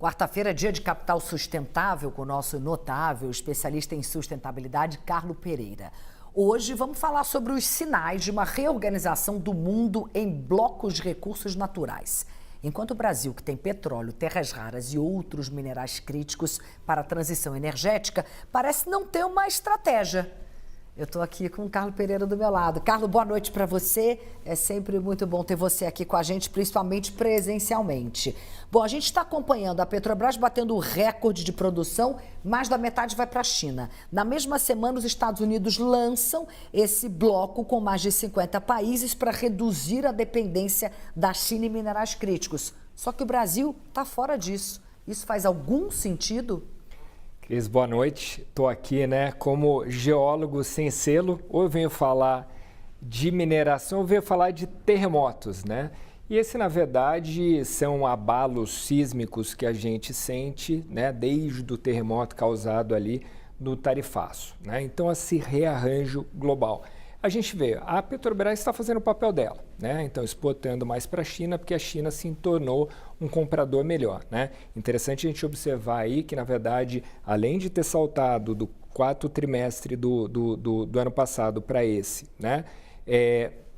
Quarta-feira é dia de capital sustentável com o nosso notável especialista em sustentabilidade, Carlo Pereira. Hoje vamos falar sobre os sinais de uma reorganização do mundo em blocos de recursos naturais. Enquanto o Brasil, que tem petróleo, terras raras e outros minerais críticos para a transição energética, parece não ter uma estratégia. Eu estou aqui com o Carlo Pereira do meu lado. Carlo, boa noite para você. É sempre muito bom ter você aqui com a gente, principalmente presencialmente. Bom, a gente está acompanhando a Petrobras batendo o recorde de produção, mais da metade vai para a China. Na mesma semana, os Estados Unidos lançam esse bloco com mais de 50 países para reduzir a dependência da China em minerais críticos. Só que o Brasil está fora disso. Isso faz algum sentido? Cris, boa noite. Estou aqui, como geólogo sem selo. Ou eu venho falar de mineração, ou eu venho falar de terremotos, E esse, na verdade, são abalos sísmicos que a gente sente, desde o terremoto causado ali no Tarifaço, Então, esse rearranjo global. A gente vê, a Petrobras está fazendo o papel dela, Então, exportando mais para a China, porque a China se tornou um comprador melhor, Interessante a gente observar aí que, na verdade, além de ter saltado do quarto trimestre do ano passado para esse,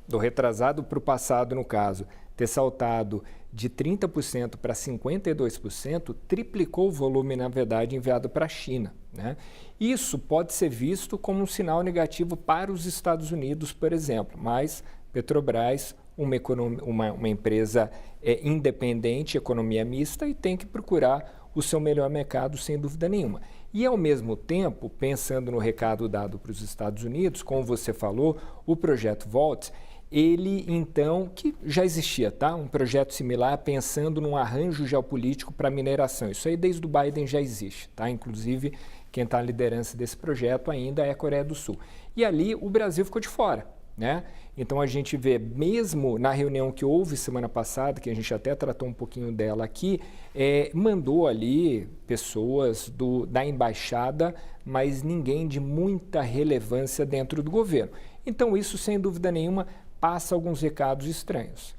do retrasado para o passado, no caso, ter saltado de 30% para 52%, triplicou o volume, na verdade, enviado para a China. Isso pode ser visto como um sinal negativo para os Estados Unidos, por exemplo, mas Petrobras, uma empresa independente, economia mista, e tem que procurar o seu melhor mercado, sem dúvida nenhuma. E, ao mesmo tempo, pensando no recado dado para os Estados Unidos, como você falou, o projeto Volt, ele, então, que já existia, um projeto similar, pensando num arranjo geopolítico para mineração. Isso aí, desde o Biden, já existe, Inclusive, quem está à liderança desse projeto ainda é a Coreia do Sul. E ali, o Brasil ficou de fora, Então, a gente vê, mesmo na reunião que houve semana passada, que a gente até tratou um pouquinho dela aqui, mandou ali pessoas da embaixada, mas ninguém de muita relevância dentro do governo. Então, isso, sem dúvida nenhuma, passa alguns recados estranhos.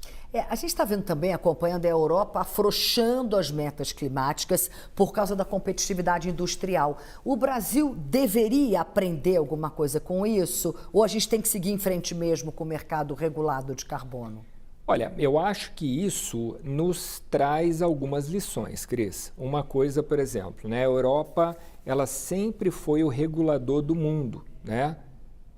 A gente está vendo também, acompanhando a Europa, afrouxando as metas climáticas por causa da competitividade industrial. O Brasil deveria aprender alguma coisa com isso? Ou a gente tem que seguir em frente mesmo com o mercado regulado de carbono? Olha, eu acho que isso nos traz algumas lições, Cris. Uma coisa, por exemplo, a Europa, ela sempre foi o regulador do mundo,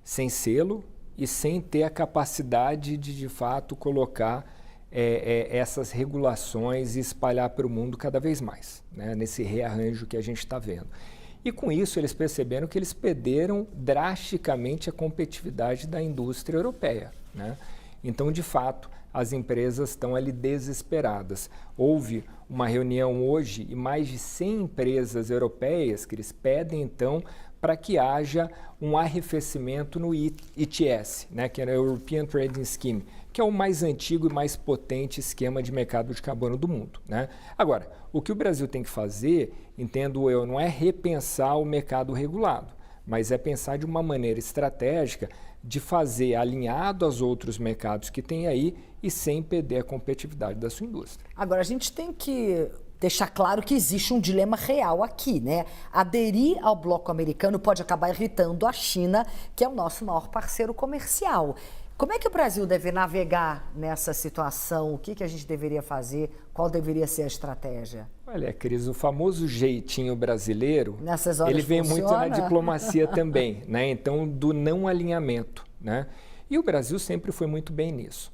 sem selo e sem ter a capacidade de fato, colocar essas regulações e espalhar para o mundo cada vez mais, nesse rearranjo que a gente está vendo. E com isso eles perceberam que eles perderam drasticamente a competitividade da indústria europeia, Então, de fato, as empresas estão ali desesperadas. Houve uma reunião hoje e mais de 100 empresas europeias que eles pedem, então, para que haja um arrefecimento no ETS, que é o European Trading Scheme, que é o mais antigo e mais potente esquema de mercado de carbono do mundo. Agora, o que o Brasil tem que fazer, entendo eu, não é repensar o mercado regulado, mas é pensar de uma maneira estratégica de fazer alinhado aos outros mercados que tem aí e sem perder a competitividade da sua indústria. Agora, a gente tem que deixar claro que existe um dilema real aqui, Aderir ao bloco americano pode acabar irritando a China, que é o nosso maior parceiro comercial. Como é que o Brasil deve navegar nessa situação? O que a gente deveria fazer? Qual deveria ser a estratégia? Olha, Cris, o famoso jeitinho brasileiro, nessas horas ele vem funciona? muito na diplomacia também, Então, do não alinhamento, E o Brasil sempre foi muito bem nisso,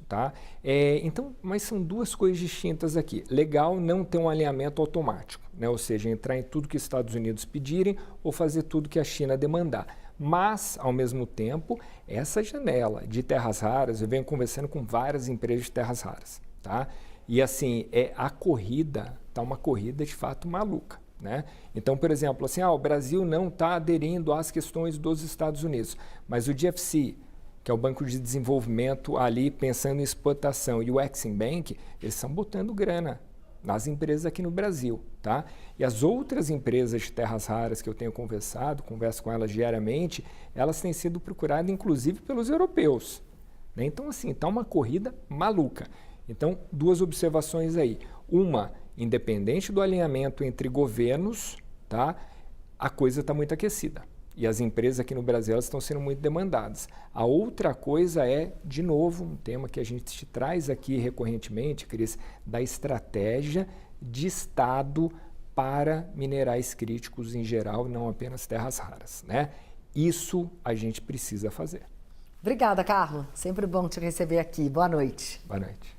Então, mas são duas coisas distintas aqui. Legal não ter um alinhamento automático, Ou seja, entrar em tudo que os Estados Unidos pedirem ou fazer tudo que a China demandar. Mas, ao mesmo tempo, essa janela de terras raras, eu venho conversando com várias empresas de terras raras, E assim, a corrida, está uma corrida de fato maluca, Então, por exemplo, assim, o Brasil não está aderindo às questões dos Estados Unidos, mas o GFC, que é o Banco de Desenvolvimento ali pensando em exportação, e o Exim Bank, eles estão botando grana nas empresas aqui no Brasil, E as outras empresas de terras raras que eu tenho converso com elas diariamente, elas têm sido procuradas inclusive pelos europeus, Então, assim, está uma corrida maluca. Então, duas observações aí. Uma, independente do alinhamento entre governos, tá? A coisa está muito aquecida. E as empresas aqui no Brasil elas estão sendo muito demandadas. A outra coisa é, de novo, um tema que a gente traz aqui recorrentemente, Cris, da estratégia de Estado para minerais críticos em geral, não apenas terras raras, né? Isso a gente precisa fazer. Obrigada, Carlo. Sempre bom te receber aqui. Boa noite. Boa noite.